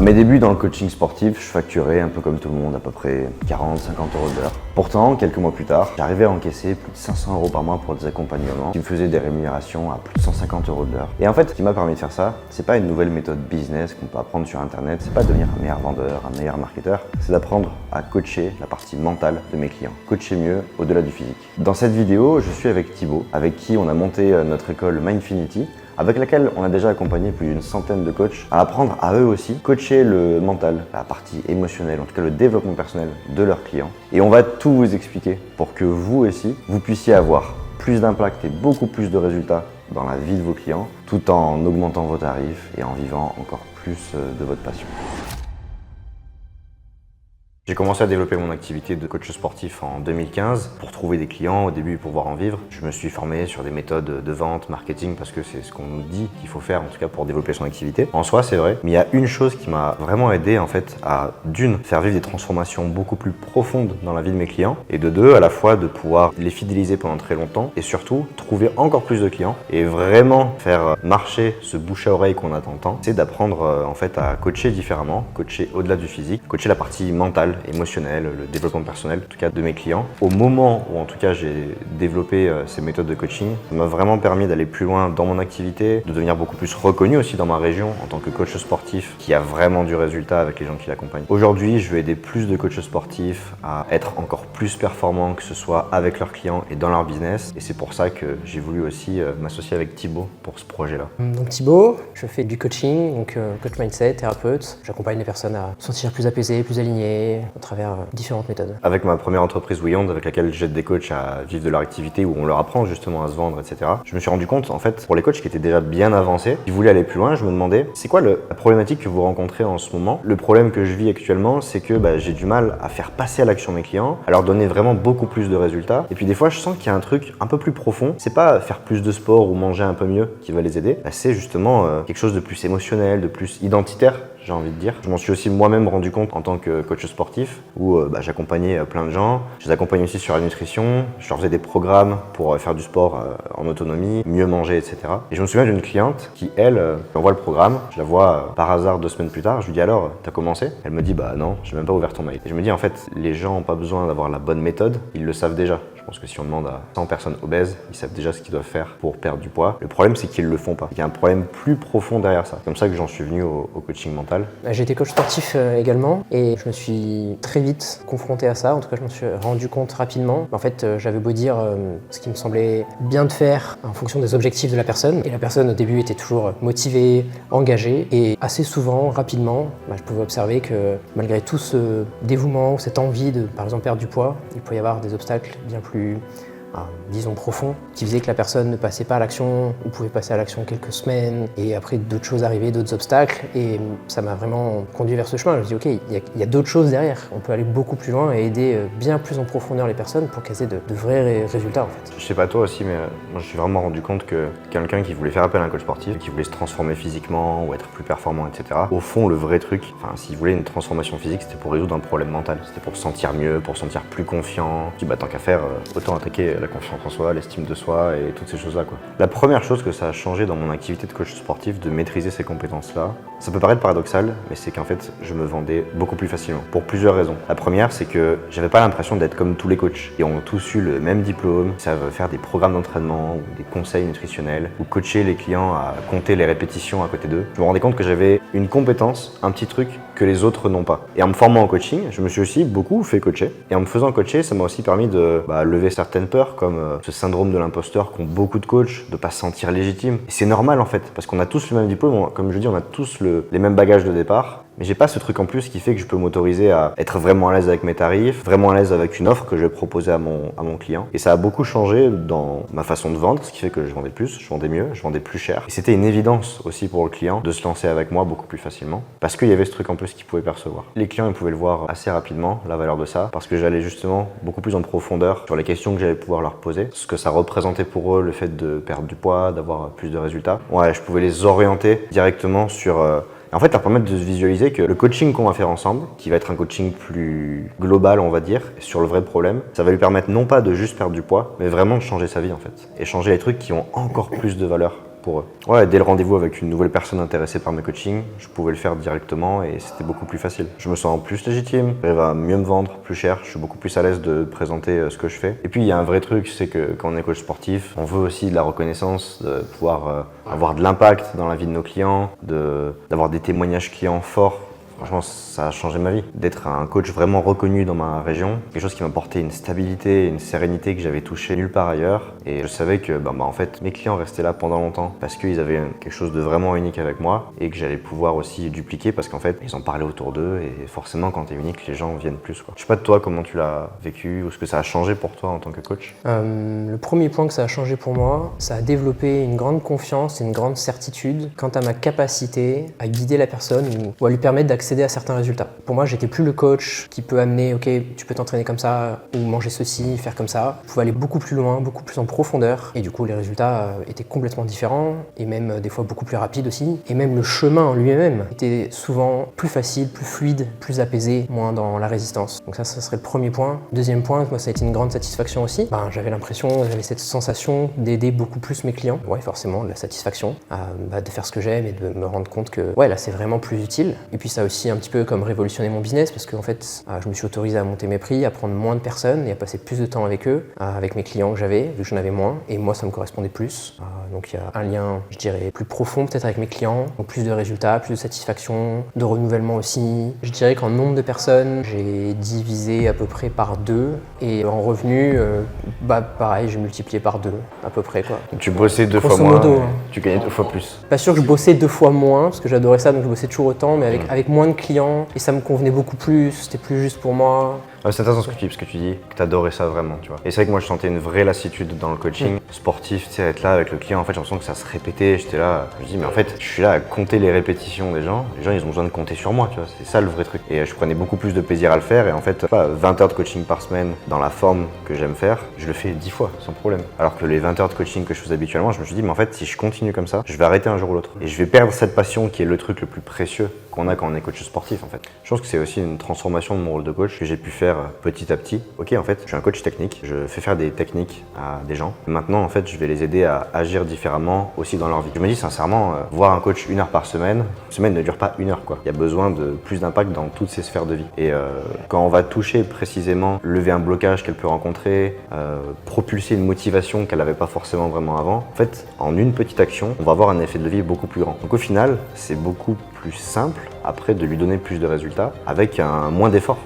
mes débuts dans le coaching sportif, je facturais un peu comme tout le monde, à peu près 40-50 € de l'heure. Pourtant, quelques mois plus tard, j'arrivais à encaisser plus de 500 € par mois pour des accompagnements qui me faisaient des rémunérations à plus de 150 € de l'heure. Et en fait, ce qui m'a permis de faire ça, c'est pas une nouvelle méthode business qu'on peut apprendre sur internet, c'est pas devenir un meilleur vendeur, un meilleur marketeur, c'est d'apprendre à coacher la partie mentale de mes clients. Coacher mieux au-delà du physique. Dans cette vidéo, je suis avec Thibaut, avec qui on a monté notre école Mindfinity, avec laquelle on a déjà accompagné plus d'une centaine de coachs à apprendre à eux aussi coacher le mental, la partie émotionnelle, en tout cas le développement personnel de leurs clients. Et on va tout vous expliquer pour que vous aussi, vous puissiez avoir plus d'impact et beaucoup plus de résultats dans la vie de vos clients, tout en augmentant vos tarifs et en vivant encore plus de votre passion. J'ai commencé à développer mon activité de coach sportif en 2015 pour trouver des clients au début, pour pouvoir en vivre. Je me suis formé sur des méthodes de vente, marketing, parce que c'est ce qu'on nous dit qu'il faut faire, en tout cas pour développer son activité. En soi, c'est vrai, mais il y a une chose qui m'a vraiment aidé en fait à d'une, faire vivre des transformations beaucoup plus profondes dans la vie de mes clients, et de deux, à la fois de pouvoir les fidéliser pendant très longtemps, et surtout trouver encore plus de clients et vraiment faire marcher ce bouche à oreille qu'on attend tant. C'est d'apprendre en fait à coacher différemment, coacher au-delà du physique, coacher la partie mentale, émotionnel, le développement personnel, en tout cas de mes clients. Au moment où en tout cas j'ai développé ces méthodes de coaching, ça m'a vraiment permis d'aller plus loin dans mon activité, de devenir beaucoup plus reconnu aussi dans ma région en tant que coach sportif qui a vraiment du résultat avec les gens qui l'accompagnent. Aujourd'hui, je veux aider plus de coachs sportifs à être encore plus performants, que ce soit avec leurs clients et dans leur business. Et c'est pour ça que j'ai voulu aussi m'associer avec Thibaut pour ce projet-là. Donc Thibaut, je fais du coaching, donc coach mindset, thérapeute. J'accompagne les personnes à se sentir plus apaisées, plus alignées à travers différentes méthodes. Avec ma première entreprise WeYond, avec laquelle j'aide des coachs à vivre de leur activité, où on leur apprend justement à se vendre, etc. Je me suis rendu compte, en fait, pour les coachs qui étaient déjà bien avancés, qui voulaient aller plus loin, je me demandais, c'est quoi la problématique que vous rencontrez en ce moment? Le problème que je vis actuellement, c'est que j'ai du mal à faire passer à l'action mes clients, à leur donner vraiment beaucoup plus de résultats. Et puis des fois, je sens qu'il y a un truc un peu plus profond. C'est pas faire plus de sport ou manger un peu mieux qui va les aider. C'est justement quelque chose de plus émotionnel, de plus identitaire, j'ai envie de dire. Je m'en suis aussi moi-même rendu compte en tant que coach sportif où j'accompagnais plein de gens. Je les accompagnais aussi sur la nutrition. Je leur faisais des programmes pour faire du sport en autonomie, mieux manger, etc. Et je me souviens d'une cliente qui, elle, m'envoie le programme. Je la vois par hasard 2 semaines plus tard. Je lui dis alors, t'as commencé? Elle me dit non, j'ai même pas ouvert ton mail. Et je me dis en fait, les gens n'ont pas besoin d'avoir la bonne méthode, ils le savent déjà. Je pense que si on demande à 100 personnes obèses, ils savent déjà ce qu'ils doivent faire pour perdre du poids. Le problème, c'est qu'ils le font pas. Il y a un problème plus profond derrière ça. C'est comme ça que j'en suis venu au coaching mental. J'ai été coach sportif également et je me suis très vite confronté à ça. En tout cas, je m'en suis rendu compte rapidement. En fait, j'avais beau dire ce qui me semblait bien de faire en fonction des objectifs de la personne. Et la personne, au début, était toujours motivée, engagée. Et assez souvent, rapidement, je pouvais observer que malgré tout ce dévouement ou cette envie de, par exemple, perdre du poids, il pouvait y avoir des obstacles bien plus disons profonds, qui faisaient que la personne ne passait pas à l'action ou pouvait passer à l'action quelques semaines et après d'autres choses arrivaient, d'autres obstacles et ça m'a vraiment conduit vers ce chemin. Je me suis dit ok, il y a d'autres choses derrière, on peut aller beaucoup plus loin et aider bien plus en profondeur les personnes pour qu'elles aient de vrais résultats en fait. Je sais pas toi aussi, mais moi je me suis vraiment rendu compte que quelqu'un qui voulait faire appel à un coach sportif, qui voulait se transformer physiquement ou être plus performant, etc. Au fond, le vrai truc, s'il voulait une transformation physique, c'était pour résoudre un problème mental, c'était pour se sentir mieux, pour se sentir plus confiant. Je dis tant qu'à faire, autant attaquer la confiance en soi, l'estime de soi et toutes ces choses-là quoi. La première chose que ça a changé dans mon activité de coach sportif, de maîtriser ces compétences-là, ça peut paraître paradoxal, mais c'est qu'en fait, je me vendais beaucoup plus facilement, pour plusieurs raisons. La première, c'est que j'avais pas l'impression d'être comme tous les coachs. Ils ont tous eu le même diplôme, ils savent faire des programmes d'entraînement ou des conseils nutritionnels, ou coacher les clients à compter les répétitions à côté d'eux. Je me rendais compte que j'avais une compétence, un petit truc que les autres n'ont pas. Et en me formant en coaching, je me suis aussi beaucoup fait coacher. Et en me faisant coacher, ça m'a aussi permis de lever certaines peurs, comme ce syndrome de l'imposteur qu'ont beaucoup de coachs, de pas se sentir légitime. Et c'est normal en fait, parce qu'on a tous le même diplôme, comme je dis, on a tous les mêmes bagages de départ. Mais j'ai pas ce truc en plus qui fait que je peux m'autoriser à être vraiment à l'aise avec mes tarifs, vraiment à l'aise avec une offre que je vais proposer à mon client. Et ça a beaucoup changé dans ma façon de vendre, ce qui fait que je vendais plus, je vendais mieux, je vendais plus cher. Et c'était une évidence aussi pour le client de se lancer avec moi beaucoup plus facilement, parce qu'il y avait ce truc en plus qu'ils pouvaient percevoir. Les clients, ils pouvaient le voir assez rapidement, la valeur de ça, parce que j'allais justement beaucoup plus en profondeur sur les questions que j'allais pouvoir leur poser, ce que ça représentait pour eux, le fait de perdre du poids, d'avoir plus de résultats. Ouais, je pouvais les orienter directement sur en fait, leur permettre de se visualiser que le coaching qu'on va faire ensemble, qui va être un coaching plus global, on va dire, sur le vrai problème, ça va lui permettre non pas de juste perdre du poids, mais vraiment de changer sa vie en fait. Et changer les trucs qui ont encore plus de valeur pour eux. Ouais, dès le rendez-vous avec une nouvelle personne intéressée par mes coachings, je pouvais le faire directement et c'était beaucoup plus facile. Je me sens plus légitime, j'arrive à mieux me vendre, plus cher, je suis beaucoup plus à l'aise de présenter ce que je fais. Et puis il y a un vrai truc, c'est que quand on est coach sportif, on veut aussi de la reconnaissance, de pouvoir avoir de l'impact dans la vie de nos clients, d'avoir des témoignages clients forts. Franchement, ça a changé ma vie. D'être un coach vraiment reconnu dans ma région, quelque chose qui m'apportait une stabilité, une sérénité que j'avais touché nulle part ailleurs. Et je savais que en fait, mes clients restaient là pendant longtemps parce qu'ils avaient quelque chose de vraiment unique avec moi et que j'allais pouvoir aussi dupliquer parce qu'en fait, ils en parlaient autour d'eux et forcément, quand tu es unique, les gens viennent plus, quoi. Je sais pas de toi, comment tu l'as vécu ou ce que ça a changé pour toi en tant que coach? Le premier point que ça a changé pour moi, ça a développé une grande confiance et une grande certitude quant à ma capacité à guider la personne ou à lui permettre d'accéder à certains résultats. Pour moi, j'étais plus le coach qui peut amener, ok, tu peux t'entraîner comme ça ou manger ceci, faire comme ça. Je pouvais aller beaucoup plus loin, beaucoup plus en profondeur et du coup, les résultats étaient complètement différents et même des fois beaucoup plus rapides aussi. Et même le chemin en lui-même était souvent plus facile, plus fluide, plus apaisé, moins dans la résistance. Donc ça serait le premier point. Deuxième point, moi, ça a été une grande satisfaction aussi. J'avais l'impression, j'avais cette sensation d'aider beaucoup plus mes clients. Ouais, forcément, de la satisfaction de faire ce que j'aime et de me rendre compte que ouais, là, c'est vraiment plus utile. Et puis ça a aussi un petit peu comme révolutionner mon business parce qu'en fait, je me suis autorisé à monter mes prix, à prendre moins de personnes et à passer plus de temps avec eux, avec mes clients que j'avais, vu que j'en avais moins. Et moi, ça me correspondait plus. Donc il y a un lien, je dirais, plus profond peut-être avec mes clients, donc plus de résultats, plus de satisfaction, de renouvellement aussi. Je dirais qu'en nombre de personnes, j'ai divisé à peu près par 2 et en revenus, pareil, j'ai multiplié par 2 à peu près, quoi. Tu bossais 2 fois Grosso moins, modo, tu gagnais 2 fois plus. Pas sûr que je bossais 2 fois moins parce que j'adorais ça, donc je bossais toujours autant, mais avec moins de clients et ça me convenait beaucoup plus, c'était plus juste pour moi. C'est intéressant ce que tu dis, parce que tu dis que tu adorais ça vraiment, tu vois. Et c'est vrai que moi je sentais une vraie lassitude dans le coaching sportif, tu sais, être là avec le client, en fait j'ai l'impression que ça se répétait, j'étais là, je me dis mais en fait je suis là à compter les répétitions des gens, les gens ils ont besoin de compter sur moi, tu vois, c'est ça le vrai truc. Et je prenais beaucoup plus de plaisir à le faire et en fait, 20 heures de coaching par semaine dans la forme que j'aime faire, je le fais 10 fois sans problème. Alors que les 20 heures de coaching que je faisais habituellement, je me suis dit mais en fait si je continue comme ça, je vais arrêter un jour ou l'autre. Et je vais perdre cette passion qui est le truc le plus précieux qu'on a quand on est coach sportif en fait. Je pense que c'est aussi une transformation de mon rôle de coach que j'ai pu faire petit à petit. Ok, en fait, je suis un coach technique, je fais faire des techniques à des gens. Maintenant, en fait, je vais les aider à agir différemment aussi dans leur vie. Je me dis sincèrement, voir un coach 1 heure par semaine, une semaine ne dure pas 1 heure, quoi. Il y a besoin de plus d'impact dans toutes ces sphères de vie. Et quand on va toucher précisément, lever un blocage qu'elle peut rencontrer, propulser une motivation qu'elle n'avait pas forcément vraiment avant, en fait, en une petite action, on va avoir un effet de levier beaucoup plus grand. Donc au final, c'est beaucoup plus simple après de lui donner plus de résultats avec un moins d'efforts.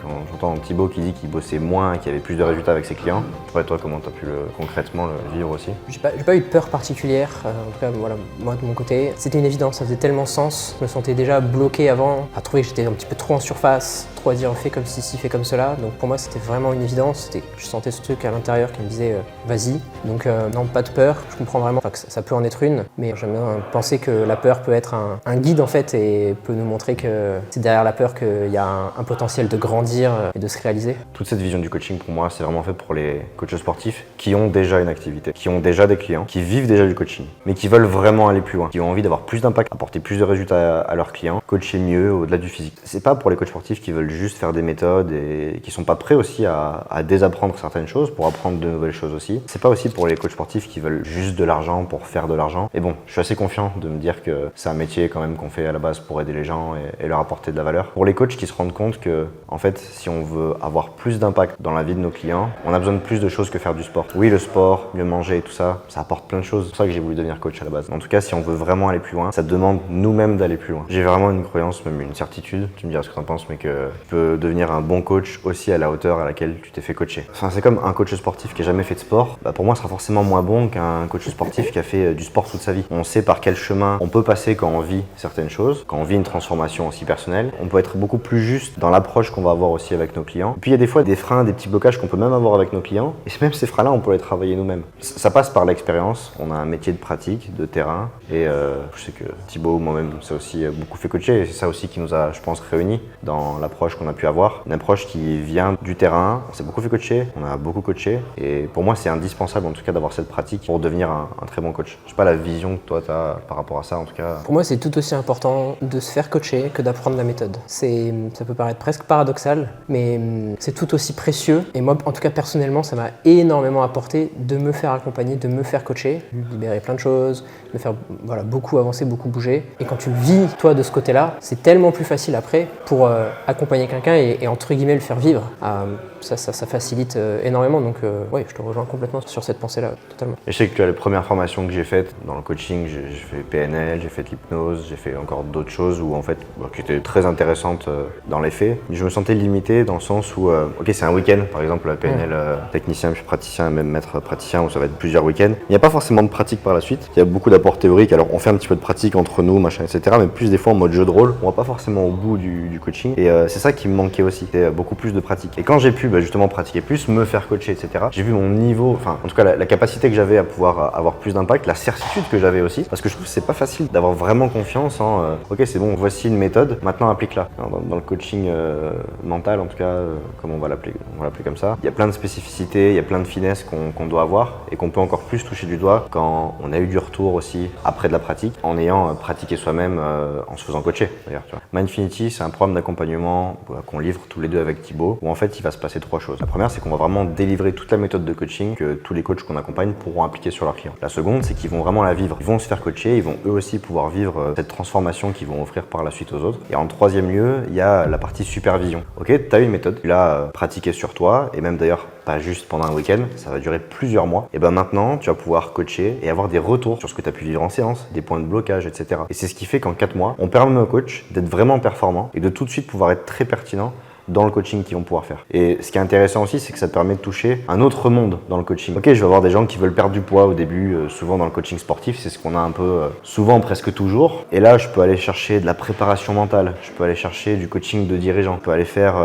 Quand j'entends Thibaut qui dit qu'il bossait moins et qu'il y avait plus de résultats avec ses clients, ouais, toi comment tu as pu concrètement le vivre aussi? J'ai pas eu de peur particulière, en tout cas voilà, moi de mon côté. C'était une évidence, ça faisait tellement sens. Je me sentais déjà bloqué avant, à trouver que j'étais un petit peu trop en surface, trop à dire fais comme ceci, fais comme cela. Donc pour moi c'était vraiment une évidence, je sentais ce truc à l'intérieur qui me disait vas-y. Donc non, pas de peur, je comprends vraiment que ça peut en être une, mais j'aime bien penser que la peur peut être un guide en fait et peut nous montrer que c'est derrière la peur qu'il y a un potentiel de grandir et de se réaliser. Toute cette vision du coaching pour moi c'est vraiment fait pour les coachs sportifs qui ont déjà une activité, qui ont déjà des clients, qui vivent déjà du coaching, mais qui veulent vraiment aller plus loin, qui ont envie d'avoir plus d'impact, apporter plus de résultats à leurs clients, coacher mieux au-delà du physique. C'est pas pour les coachs sportifs qui veulent juste faire des méthodes et qui sont pas prêts aussi à désapprendre certaines choses pour apprendre de nouvelles choses aussi. C'est pas aussi pour les coachs sportifs qui veulent juste de l'argent pour faire de l'argent. Et bon, je suis assez confiant de me dire que c'est un métier quand même qu'on fait à la base pour aider les gens et leur apporter de la valeur. Pour les coachs qui se rendent compte que en fait, si on veut avoir plus d'impact dans la vie de nos clients, on a besoin de plus de choses que faire du sport. Oui, le sport, mieux manger et tout ça, ça apporte plein de choses. C'est pour ça que j'ai voulu devenir coach à la base. En tout cas, si on veut vraiment aller plus loin, ça demande nous-mêmes d'aller plus loin. J'ai vraiment une croyance, même une certitude, tu me diras ce que tu en penses, mais que tu peux devenir un bon coach aussi à la hauteur à laquelle tu t'es fait coacher. Enfin, c'est comme un coach sportif qui n'a jamais fait de sport, pour moi, sera forcément moins bon qu'un coach sportif qui a fait du sport toute sa vie. On sait par quel chemin on peut passer quand on vit certaines choses, quand on vit une transformation aussi personnelle. On peut être beaucoup plus juste dans l'approche qu'on va avoir aussi avec nos clients. Et puis il y a des fois des freins, des petits blocages qu'on peut même avoir avec nos clients. Et même ces freins-là, on peut les travailler nous-mêmes. Ça passe par l'expérience. On a un métier de pratique, de terrain. Et je sais que Thibaut, moi-même, ça aussi beaucoup fait coacher. Et c'est ça aussi qui nous a, je pense, réunis dans l'approche qu'on a pu avoir. Une approche qui vient du terrain. On s'est beaucoup fait coacher. On a beaucoup coaché. Et pour moi, c'est indispensable en tout cas d'avoir cette pratique pour devenir un très bon coach. Je sais pas la vision que toi tu as par rapport à ça en tout cas. Pour moi, c'est tout aussi important de se faire coacher que d'apprendre la méthode. Ça peut paraître presque paradoxal, mais c'est tout aussi précieux. Et moi, en tout cas personnellement, ça m'a énormément apporté de me faire accompagner, de me faire coacher, libérer plein de choses, me faire beaucoup avancer, beaucoup bouger. Et quand tu le vis, toi, de ce côté-là, c'est tellement plus facile après pour accompagner quelqu'un et entre guillemets le faire vivre. Ça facilite énormément. Donc oui, je te rejoins complètement sur cette pensée-là, totalement. Et je sais que tu as les premières formations que j'ai faites dans le coaching, j'ai fait PNL, j'ai fait de l'hypnose, j'ai fait encore d'autres choses où en fait, qui étaient très intéressantes dans les faits. Je me sentais limité dans le sens où, ok, c'est un week-end, par exemple, PNL technicien puis praticien, même maître praticien, où ça va être plusieurs week-ends. Il n'y a pas forcément de pratique par la suite. Il y a beaucoup d'apports théoriques. Alors on fait un petit peu de pratique entre nous, machin, etc. Mais plus des fois en mode jeu de rôle. On va pas forcément au bout du coaching. Et c'est ça qui me manquait aussi. C'était beaucoup plus de pratique. Et quand j'ai pu justement pratiquer plus, me faire coacher, etc. J'ai vu mon niveau, enfin en tout cas la capacité que j'avais à pouvoir avoir plus d'impact, la certitude que j'avais aussi. Parce que je trouve que c'est pas facile d'avoir vraiment confiance en ok, c'est bon, voici une méthode, maintenant applique-la. Dans le coaching mental, en tout cas, comme on va l'appeler comme ça, il y a plein de spécificités, il y a plein de finesses qu'on doit avoir et qu'on peut encore plus toucher du doigt quand on a eu du retour aussi après de la pratique, en ayant pratiqué soi-même en se faisant coacher d'ailleurs. Mindfinity, c'est un programme d'accompagnement qu'on livre tous les deux avec Thibaut, où en fait il va se passer 3 choses. La première, c'est qu'on va vraiment délivrer toute la méthode de coaching que tous les coachs qu'on accompagne pourront appliquer sur leurs clients. La seconde, c'est qu'ils vont vraiment la vivre. Ils vont se faire coacher, ils vont eux aussi pouvoir vivre cette transformation qu'ils vont offrir par la suite aux autres. Et en troisième lieu, il y a la partie supervision. Ok, tu as une méthode, tu l'as pratiquée sur toi, et même d'ailleurs pas juste pendant un week-end, ça va durer plusieurs mois. Et maintenant, tu vas pouvoir coacher et avoir des retours sur ce que tu as pu vivre en séance, des points de blocage, etc. Et c'est ce qui fait qu'en 4 mois, on permet aux coachs d'être vraiment performants et de tout de suite pouvoir être très pertinent dans le coaching qu'ils vont pouvoir faire. Et ce qui est intéressant aussi, c'est que ça te permet de toucher un autre monde dans le coaching. Ok, je vais avoir des gens qui veulent perdre du poids au début, souvent dans le coaching sportif, c'est ce qu'on a un peu, souvent presque toujours. Et là, je peux aller chercher de la préparation mentale, je peux aller chercher du coaching de dirigeant, je peux aller faire,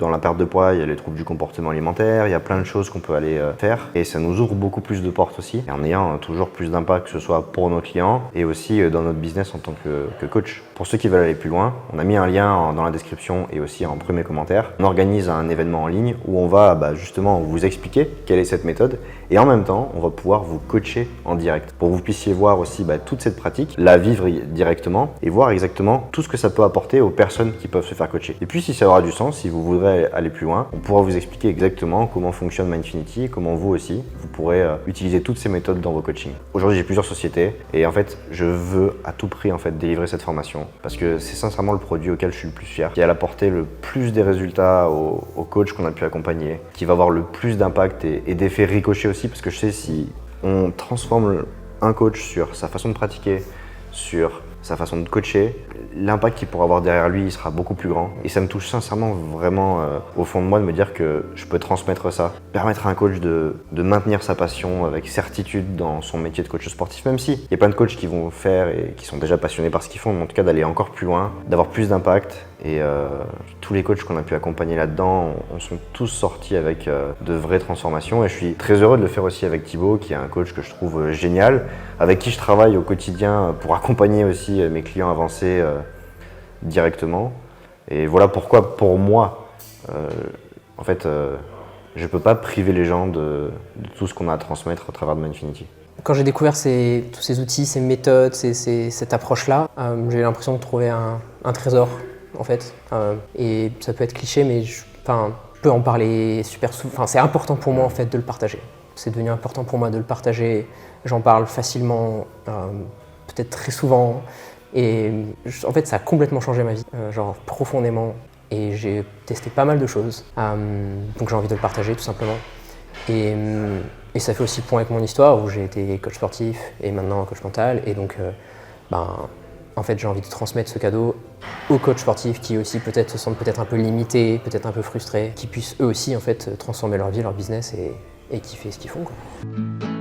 dans la perte de poids, il y a les troubles du comportement alimentaire, il y a plein de choses qu'on peut aller faire. Et ça nous ouvre beaucoup plus de portes aussi, et en ayant toujours plus d'impact, que ce soit pour nos clients et aussi dans notre business en tant que coach. Pour ceux qui veulent aller plus loin, on a mis un lien dans la description et aussi en premier commentaire. On organise un événement en ligne où on va justement vous expliquer quelle est cette méthode et en même temps, on va pouvoir vous coacher en direct pour que vous puissiez voir aussi toute cette pratique, la vivre directement et voir exactement tout ce que ça peut apporter aux personnes qui peuvent se faire coacher. Et puis si ça aura du sens, si vous voudrez aller plus loin, on pourra vous expliquer exactement comment fonctionne Mindfinity, comment vous aussi, vous pourrez utiliser toutes ces méthodes dans vos coachings. Aujourd'hui, j'ai plusieurs sociétés et en fait, je veux à tout prix délivrer cette formation parce que c'est sincèrement le produit auquel je suis le plus fier, qui a apporté le plus des résultats aux coachs qu'on a pu accompagner, qui va avoir le plus d'impact et d'effets ricochets aussi, parce que je sais si on transforme un coach sur sa façon de pratiquer, sur sa façon de coacher, l'impact qu'il pourra avoir derrière lui, il sera beaucoup plus grand. Et ça me touche sincèrement vraiment au fond de moi de me dire que je peux transmettre ça, permettre à un coach de maintenir sa passion avec certitude dans son métier de coach sportif, même si il y a plein de coachs qui vont le faire et qui sont déjà passionnés par ce qu'ils font, mais en tout cas d'aller encore plus loin, d'avoir plus d'impact. Et tous les coachs qu'on a pu accompagner là-dedans, on sont tous sortis avec de vraies transformations. Et je suis très heureux de le faire aussi avec Thibaut, qui est un coach que je trouve génial, avec qui je travaille au quotidien pour accompagner aussi mes clients avancés directement. Et voilà pourquoi, pour moi, je ne peux pas priver les gens de tout ce qu'on a à transmettre à travers de Mindfinity. Quand j'ai découvert tous ces outils, ces méthodes, cette approche-là, j'ai eu l'impression de trouver un trésor, en fait. Et ça peut être cliché, mais je peux en parler super souvent. C'est important pour moi, en fait, de le partager. C'est devenu important pour moi de le partager. J'en parle facilement, peut-être très souvent. Et en fait, ça a complètement changé ma vie, profondément. Et j'ai testé pas mal de choses. Donc j'ai envie de le partager, tout simplement. Et ça fait aussi point avec mon histoire, où j'ai été coach sportif et maintenant coach mental. Et donc, en fait, j'ai envie de transmettre ce cadeau aux coachs sportifs qui aussi peut-être se sentent peut-être un peu limités, peut-être un peu frustrés, qui puissent eux aussi en fait transformer leur vie, leur business et kiffer ce qu'ils font, quoi.